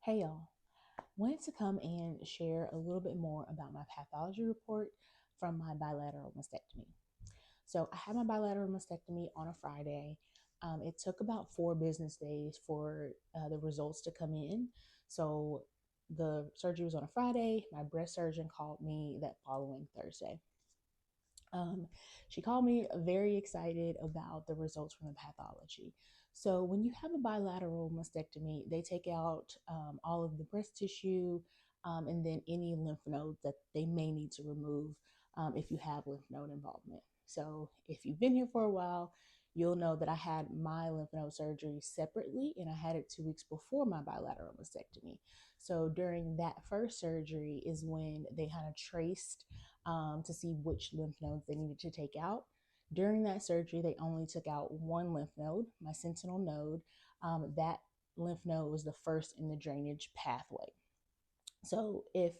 Hey y'all, wanted to come and share a little bit more about my pathology report from my bilateral mastectomy. So I had my bilateral mastectomy on a Friday. It took about 4 business days for the results to come in. So the surgery was on a Friday. My breast surgeon called me that following Thursday. Um, she called me very excited about the results from the pathology. So, when you have a bilateral mastectomy, they take out all of the breast tissue and then any lymph nodes that they may need to remove if you have lymph node involvement. So, if you've been here for a while, you'll know that I had my lymph node surgery separately and I had it 2 weeks before my bilateral mastectomy. So, during that first surgery is when they kind of traced to see which lymph nodes they needed to take out. During that surgery, they only took out one lymph node, my sentinel node. That lymph node was the first in the drainage pathway. So if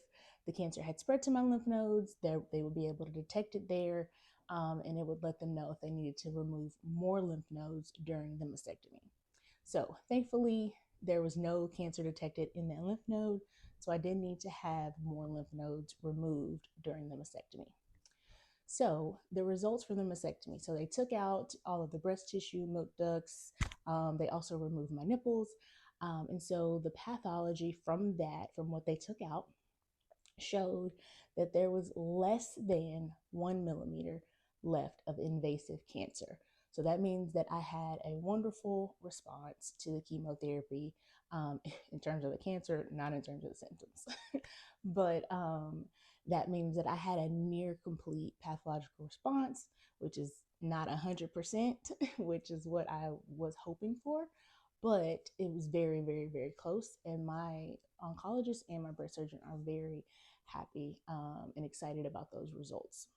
the cancer had spread to my lymph nodes, they would be able to detect it there, and it would let them know if they needed to remove more lymph nodes during the mastectomy. So thankfully, there was no cancer detected in that lymph node, so I didn't need to have more lymph nodes removed during the mastectomy. So the results from the mastectomy. So they took out all of the breast tissue, milk ducts. They also removed my nipples. And so the pathology from that, from what they took out, showed that there was less than 1 millimeter left of invasive cancer. So that means that I had a wonderful response to the chemotherapy in terms of the cancer, not in terms of the symptoms. but that means that I had a near complete pathological response, which is not 100%, which is what I was hoping for. But it was very, very, very close. And my oncologist and my breast surgeon are very happy and excited about those results.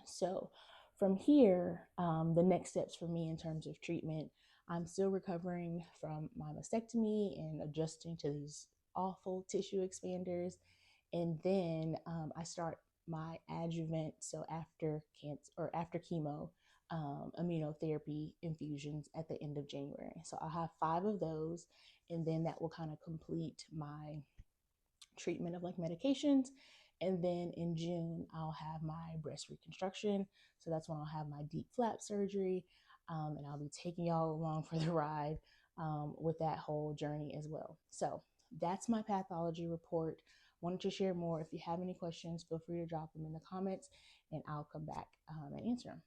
So from here, the next steps for me in terms of treatment, I'm still recovering from my mastectomy and adjusting to these awful tissue expanders. And then I start my adjuvant, so after cancer or after chemo, immunotherapy infusions at the end of January. So I'll have 5 of those, and then that will kind of complete my treatment of like medications. And then in June, I'll have my breast reconstruction. So that's when I'll have my deep flap surgery. And I'll be taking y'all along for the ride with that whole journey as well. So that's my pathology report. Wanted to share more. If you have any questions, feel free to drop them in the comments and I'll come back and answer them.